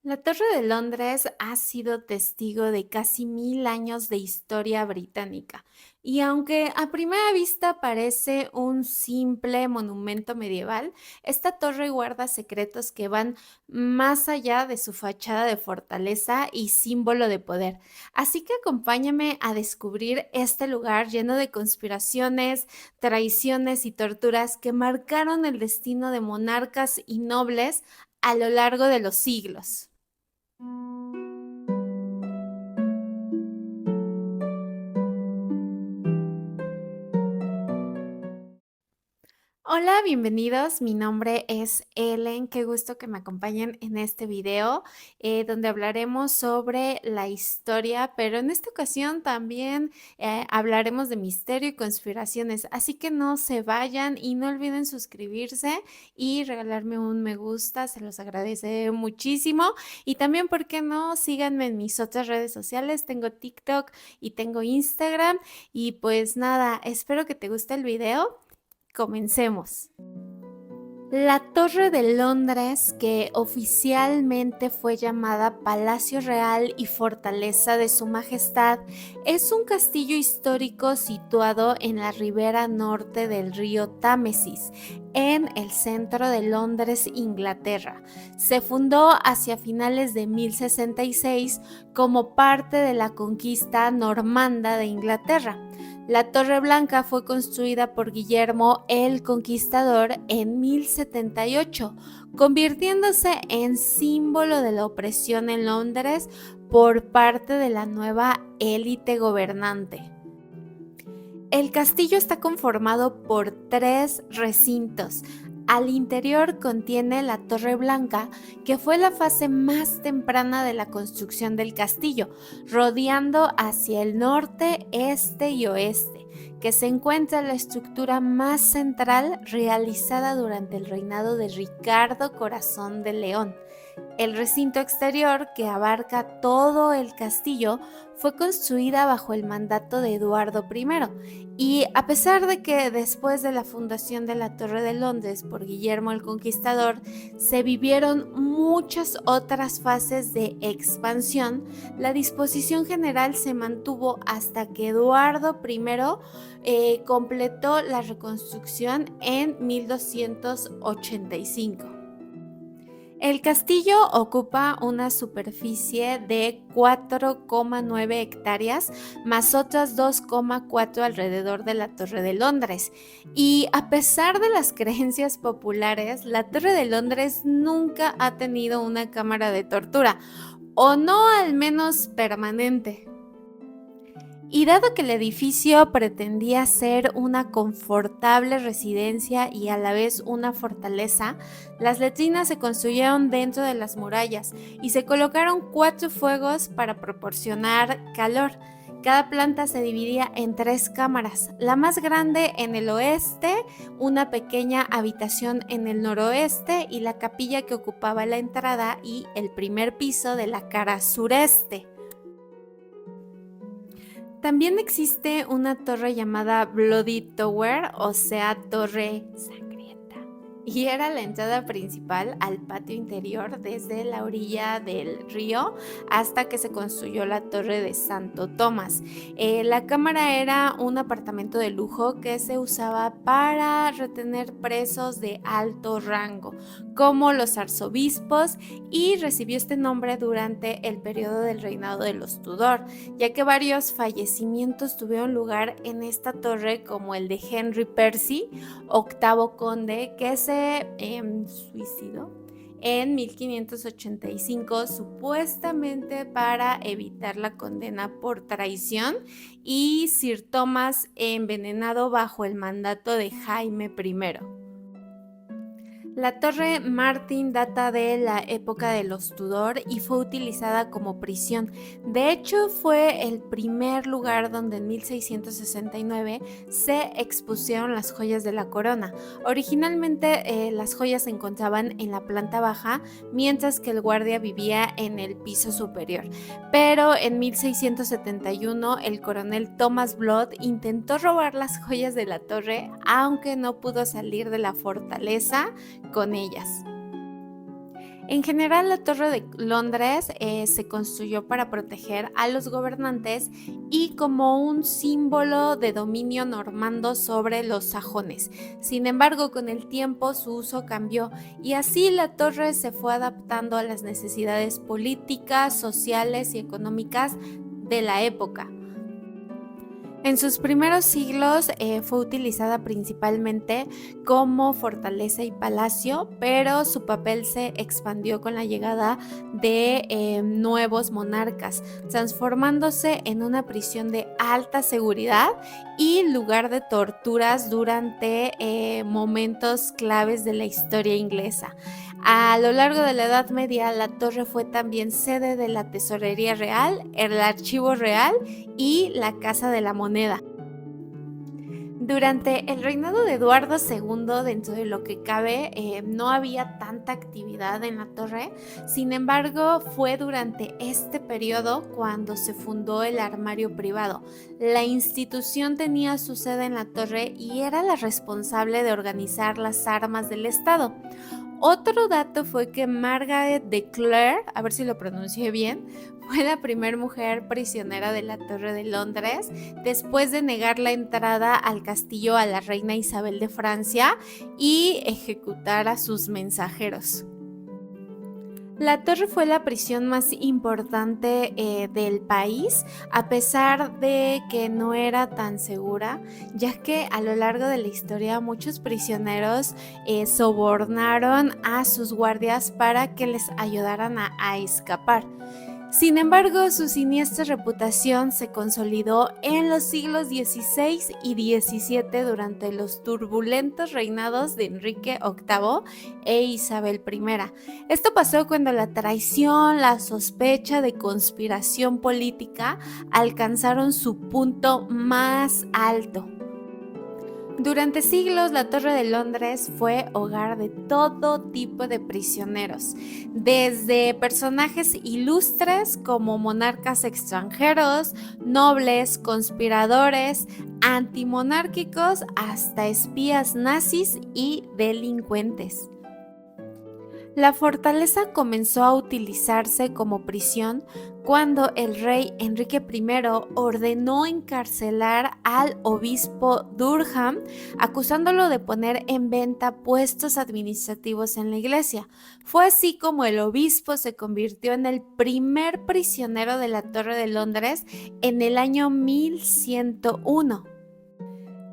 La Torre de Londres ha sido testigo de casi 1000 años de historia británica, y aunque a primera vista parece un simple monumento medieval, esta torre guarda secretos que van más allá de su fachada de fortaleza y símbolo de poder. Así que acompáñame a descubrir este lugar lleno de conspiraciones, traiciones y torturas que marcaron el destino de monarcas y nobles a lo largo de los siglos. Hola, bienvenidos. Mi nombre es Ellen. Qué gusto que me acompañen en este video, donde hablaremos sobre la historia, pero en esta ocasión también hablaremos de misterio y conspiraciones. Así que no se vayan y no olviden suscribirse y regalarme un me gusta. Se los agradeceré muchísimo. Y también, ¿por qué no? Síganme en mis otras redes sociales. Tengo TikTok y tengo Instagram. Y pues nada, espero que te guste el video. Comencemos. La Torre de Londres, que oficialmente fue llamada Palacio Real y Fortaleza de Su Majestad, es un castillo histórico situado en la ribera norte del río Támesis, en el centro de Londres, Inglaterra. Se fundó hacia finales de 1066 como parte de la conquista normanda de Inglaterra. La Torre Blanca fue construida por Guillermo el Conquistador en 1078, convirtiéndose en símbolo de la opresión en Londres por parte de la nueva élite gobernante. El castillo está conformado por tres recintos. Al interior contiene la Torre Blanca, que fue la fase más temprana de la construcción del castillo, rodeando hacia el norte, este y oeste, que se encuentra la estructura más central realizada durante el reinado de Ricardo Corazón de León. El recinto exterior, que abarca todo el castillo, fue construida bajo el mandato de Eduardo I, y a pesar de que después de la fundación de la Torre de Londres por Guillermo el Conquistador se vivieron muchas otras fases de expansión, la disposición general se mantuvo hasta que Eduardo I completó la reconstrucción en 1285. El castillo ocupa una superficie de 4,9 hectáreas, más otras 2,4 alrededor de la Torre de Londres. Y a pesar de las creencias populares, la Torre de Londres nunca ha tenido una cámara de tortura, o no al menos permanente. Y dado que el edificio pretendía ser una confortable residencia y a la vez una fortaleza, las letrinas se construyeron dentro de las murallas y se colocaron 4 fuegos para proporcionar calor. Cada planta se dividía en 3 cámaras, la más grande en el oeste, una pequeña habitación en el noroeste y la capilla que ocupaba la entrada y el primer piso de la cara sureste. También existe una torre llamada Bloody Tower, o sea, torre sangrienta, y era la entrada principal al patio interior desde la orilla del río hasta que se construyó la torre de Santo Tomás. La cámara era un apartamento de lujo que se usaba para retener presos de alto rango, como los arzobispos, y recibió este nombre durante el periodo del reinado de los Tudor, ya que varios fallecimientos tuvieron lugar en esta torre, como el de Henry Percy, octavo conde, que se suicidó en 1585, supuestamente para evitar la condena por traición, y Sir Thomas envenenado bajo el mandato de Jaime I. La torre Martin data de la época de los Tudor y fue utilizada como prisión. De hecho, fue el primer lugar donde en 1669 se expusieron las joyas de la corona. Originalmente las joyas se encontraban en la planta baja, mientras que el guardia vivía en el piso superior. Pero en 1671 el coronel Thomas Blood intentó robar las joyas de la torre, aunque no pudo salir de la fortaleza con ellas. En general, la Torre de Londres se construyó para proteger a los gobernantes y como un símbolo de dominio normando sobre los sajones. Sin embargo, con el tiempo su uso cambió y así la torre se fue adaptando a las necesidades políticas, sociales y económicas de la época. En sus primeros siglos fue utilizada principalmente como fortaleza y palacio, pero su papel se expandió con la llegada de nuevos monarcas, transformándose en una prisión de alta seguridad y lugar de torturas durante momentos claves de la historia inglesa. A lo largo de la Edad Media, la torre fue también sede de la Tesorería Real, el Archivo Real y la Casa de la Moneda. Durante el reinado de Eduardo II, dentro de lo que cabe, no había tanta actividad en la torre. Sin embargo, fue durante este periodo cuando se fundó el armario privado. La institución tenía su sede en la torre y era la responsable de organizar las armas del Estado. Otro dato fue que Margaret de Clare, a ver si lo pronuncié bien, fue la primera mujer prisionera de la Torre de Londres después de negar la entrada al castillo a la reina Isabel de Francia y ejecutar a sus mensajeros. La torre fue la prisión más importante del país, a pesar de que no era tan segura, ya que a lo largo de la historia muchos prisioneros sobornaron a sus guardias para que les ayudaran a escapar. Sin embargo, su siniestra reputación se consolidó en los siglos XVI y XVII durante los turbulentos reinados de Enrique VIII e Isabel I. Esto pasó cuando la traición, la sospecha de conspiración política alcanzaron su punto más alto. Durante siglos, la Torre de Londres fue hogar de todo tipo de prisioneros, desde personajes ilustres como monarcas extranjeros, nobles, conspiradores, antimonárquicos, hasta espías nazis y delincuentes. La fortaleza comenzó a utilizarse como prisión cuando el rey Enrique I ordenó encarcelar al obispo Durham, acusándolo de poner en venta puestos administrativos en la iglesia. Fue así como el obispo se convirtió en el primer prisionero de la Torre de Londres en el año 1101.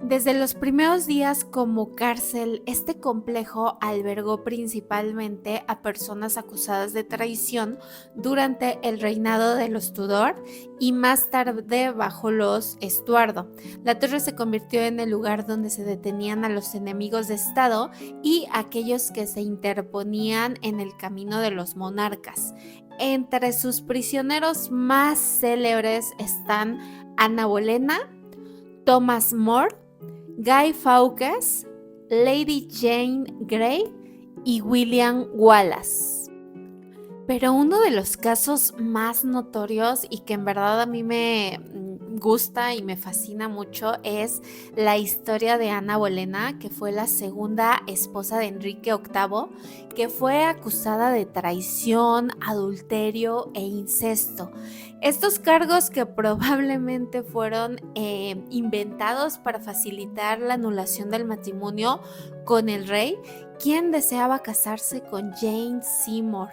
Desde los primeros días como cárcel, este complejo albergó principalmente a personas acusadas de traición durante el reinado de los Tudor y más tarde bajo los Estuardo. La torre se convirtió en el lugar donde se detenían a los enemigos de Estado y aquellos que se interponían en el camino de los monarcas. Entre sus prisioneros más célebres están Ana Bolena, Thomas More, Guy Fawkes, Lady Jane Grey y William Wallace. Pero uno de los casos más notorios y que en verdad a mí me gusta y me fascina mucho es la historia de Ana Bolena, que fue la segunda esposa de Enrique VIII, que fue acusada de traición, adulterio e incesto. Estos cargos que probablemente fueron inventados para facilitar la anulación del matrimonio con el rey, quien deseaba casarse con Jane Seymour.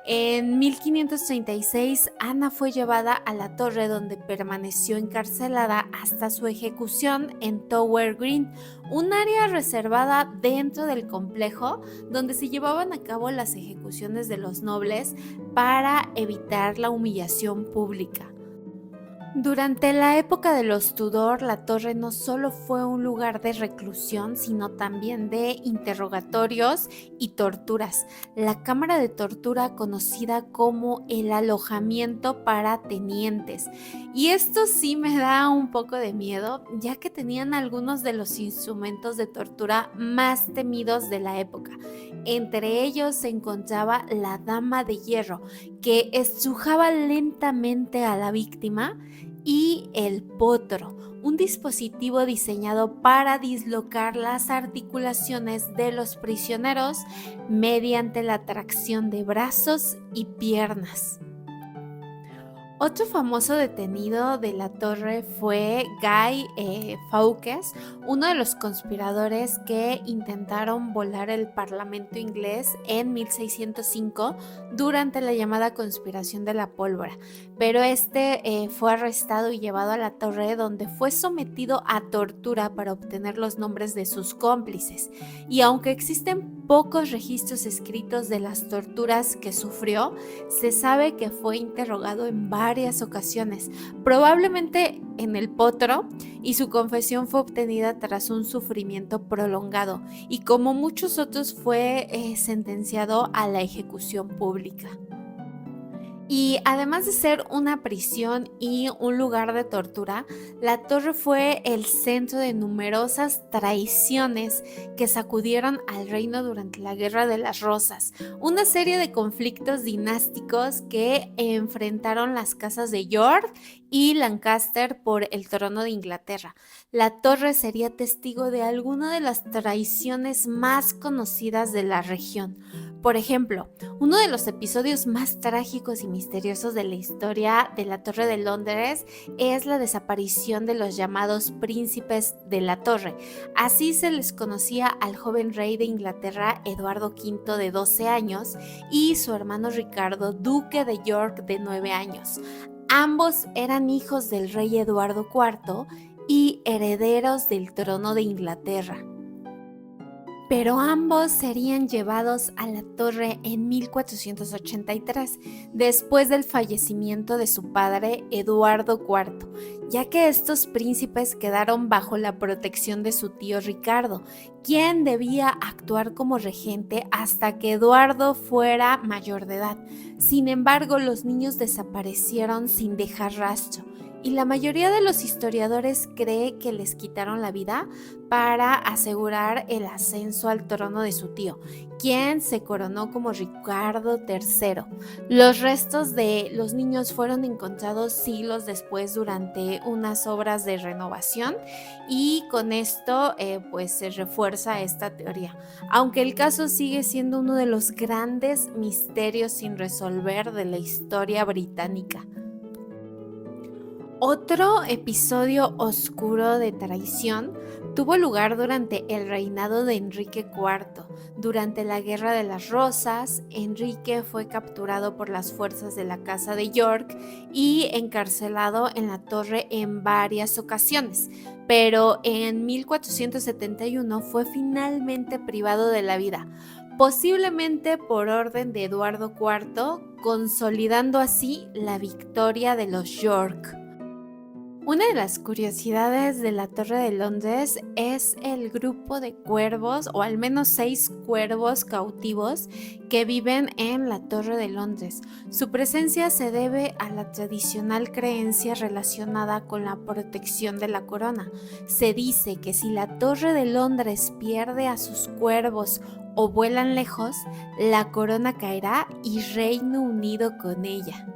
En 1536, Ana fue llevada a la torre donde permaneció encarcelada hasta su ejecución en Tower Green, un área reservada dentro del complejo donde se llevaban a cabo las ejecuciones de los nobles para evitar la humillación pública. Durante la época de los Tudor, la torre no solo fue un lugar de reclusión, sino también de interrogatorios y torturas. La cámara de tortura conocida como el alojamiento para tenientes. Y esto sí me da un poco de miedo, ya que tenían algunos de los instrumentos de tortura más temidos de la época. Entre ellos se encontraba la dama de hierro, que estrujaba lentamente a la víctima y el potro, un dispositivo diseñado para dislocar las articulaciones de los prisioneros mediante la tracción de brazos y piernas. Otro famoso detenido de la torre fue Guy Fawkes, uno de los conspiradores que intentaron volar el Parlamento inglés en 1605 durante la llamada conspiración de la pólvora, pero fue arrestado y llevado a la torre, donde fue sometido a tortura para obtener los nombres de sus cómplices. Y aunque existen pocos registros escritos de las torturas que sufrió, se sabe que fue interrogado en varias ocasiones, probablemente en el potro, y su confesión fue obtenida tras un sufrimiento prolongado, y como muchos otros fue sentenciado a la ejecución pública. Y además de ser una prisión y un lugar de tortura, la torre fue el centro de numerosas traiciones que sacudieron al reino durante la Guerra de las Rosas, una serie de conflictos dinásticos que enfrentaron las casas de York y Lancaster por el trono de Inglaterra. La torre sería testigo de alguna de las traiciones más conocidas de la región. Por ejemplo, uno de los episodios más trágicos y misteriosos de la historia de la Torre de Londres es la desaparición de los llamados príncipes de la torre. Así se les conocía al joven rey de Inglaterra, Eduardo V, de 12 años, y su hermano Ricardo, duque de York, de 9 años. Ambos eran hijos del rey Eduardo IV y herederos del trono de Inglaterra. Pero ambos serían llevados a la torre en 1483, después del fallecimiento de su padre Eduardo IV, ya que estos príncipes quedaron bajo la protección de su tío Ricardo, quien debía actuar como regente hasta que Eduardo fuera mayor de edad. Sin embargo, los niños desaparecieron sin dejar rastro, y la mayoría de los historiadores cree que les quitaron la vida para asegurar el ascenso al trono de su tío, quien se coronó como Ricardo III. Los restos de los niños fueron encontrados siglos después durante unas obras de renovación, y con esto pues se refuerza esta teoría, aunque el caso sigue siendo uno de los grandes misterios sin resolver de la historia británica. Otro episodio oscuro de traición tuvo lugar durante el reinado de Enrique IV. Durante la Guerra de las Rosas, Enrique fue capturado por las fuerzas de la Casa de York y encarcelado en la torre en varias ocasiones, pero en 1471 fue finalmente privado de la vida, posiblemente por orden de Eduardo IV, consolidando así la victoria de los York. Una de las curiosidades de la Torre de Londres es el grupo de cuervos, o al menos 6 cuervos cautivos que viven en la Torre de Londres. Su presencia se debe a la tradicional creencia relacionada con la protección de la corona. Se dice que si la Torre de Londres pierde a sus cuervos o vuelan lejos, la corona caerá y Reino Unido con ella.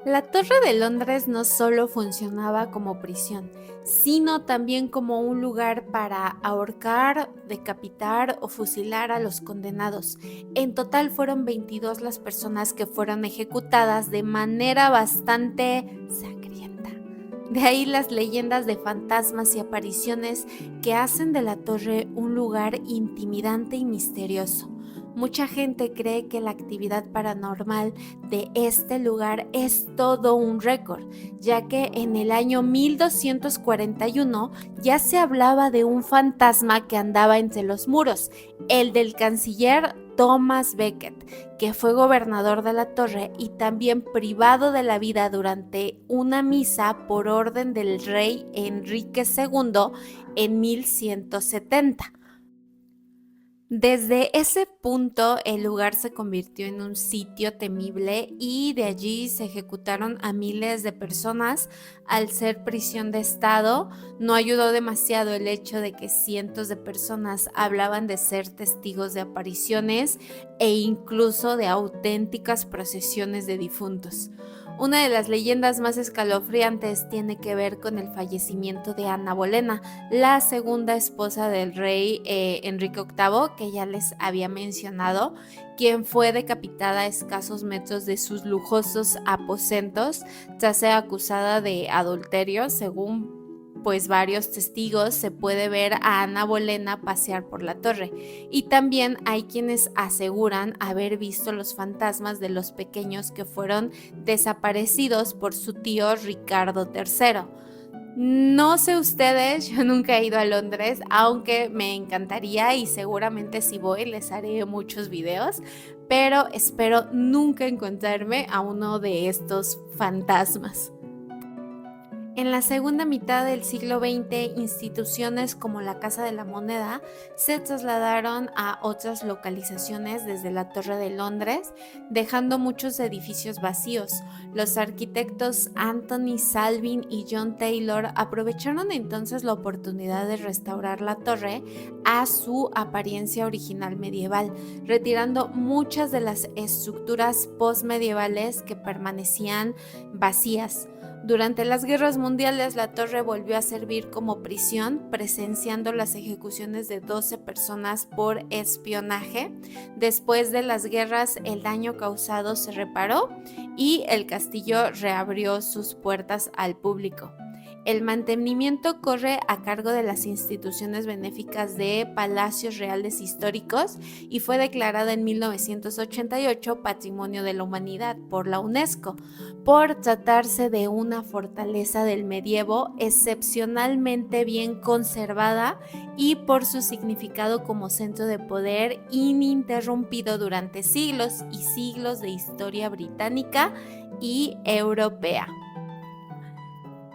La Torre de Londres no solo funcionaba como prisión, sino también como un lugar para ahorcar, decapitar o fusilar a los condenados. En total fueron 22 las personas que fueron ejecutadas de manera bastante sangrienta. De ahí las leyendas de fantasmas y apariciones que hacen de la torre un lugar intimidante y misterioso. Mucha gente cree que la actividad paranormal de este lugar es todo un récord, ya que en el año 1241 ya se hablaba de un fantasma que andaba entre los muros, el del canciller Thomas Becket, que fue gobernador de la torre y también privado de la vida durante una misa por orden del rey Enrique II en 1170. Desde ese punto, el lugar se convirtió en un sitio temible y de allí se ejecutaron a miles de personas. Al ser prisión de Estado, no ayudó demasiado el hecho de que cientos de personas hablaban de ser testigos de apariciones e incluso de auténticas procesiones de difuntos. Una de las leyendas más escalofriantes tiene que ver con el fallecimiento de Ana Bolena, la segunda esposa del rey Enrique VIII, que ya les había mencionado, quien fue decapitada a escasos metros de sus lujosos aposentos, tras ser acusada de adulterio. Según pues varios testigos, se puede ver a Ana Bolena pasear por la torre, y también hay quienes aseguran haber visto los fantasmas de los pequeños que fueron desaparecidos por su tío Ricardo III. No sé ustedes, yo nunca he ido a Londres, aunque me encantaría y seguramente si voy les haré muchos videos, pero espero nunca encontrarme a uno de estos fantasmas. En la segunda mitad del siglo XX, instituciones como la Casa de la Moneda se trasladaron a otras localizaciones desde la Torre de Londres, dejando muchos edificios vacíos. Los arquitectos Anthony Salvin y John Taylor aprovecharon entonces la oportunidad de restaurar la torre a su apariencia original medieval, retirando muchas de las estructuras postmedievales que permanecían vacías. Durante las guerras mundiales, la torre volvió a servir como prisión, presenciando las ejecuciones de 12 personas por espionaje. Después de las guerras, el daño causado se reparó y el castillo reabrió sus puertas al público. El mantenimiento corre a cargo de las instituciones benéficas de Palacios Reales Históricos y fue declarada en 1988 Patrimonio de la Humanidad por la UNESCO, por tratarse de una fortaleza del medievo excepcionalmente bien conservada y por su significado como centro de poder ininterrumpido durante siglos y siglos de historia británica y europea.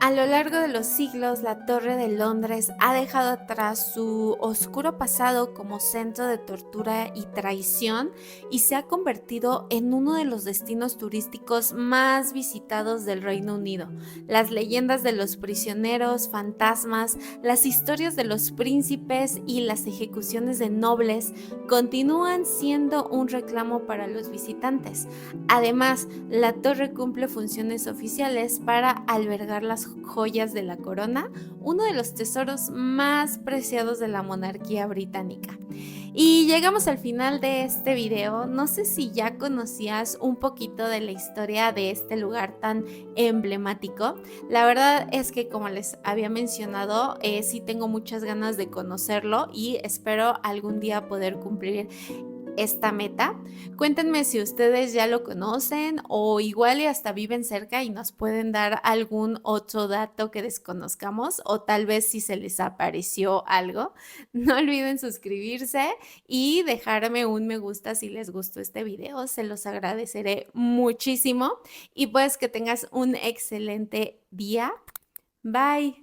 A lo largo de los siglos, la Torre de Londres ha dejado atrás su oscuro pasado como centro de tortura y traición y se ha convertido en uno de los destinos turísticos más visitados del Reino Unido. Las leyendas de los prisioneros, fantasmas, las historias de los príncipes y las ejecuciones de nobles continúan siendo un reclamo para los visitantes. Además, la torre cumple funciones oficiales para albergar las joyas de la corona, uno de los tesoros más preciados de la monarquía británica. Y llegamos al final de este video. No sé si ya conocías un poquito de la historia de este lugar tan emblemático. La verdad es que, como les había mencionado, sí tengo muchas ganas de conocerlo y espero algún día poder cumplir esta meta. Cuéntenme si ustedes ya lo conocen o igual y hasta viven cerca y nos pueden dar algún otro dato que desconozcamos, o tal vez si se les apareció algo. No olviden suscribirse y dejarme un me gusta si les gustó este video, se los agradeceré muchísimo y pues que tengas un excelente día. Bye.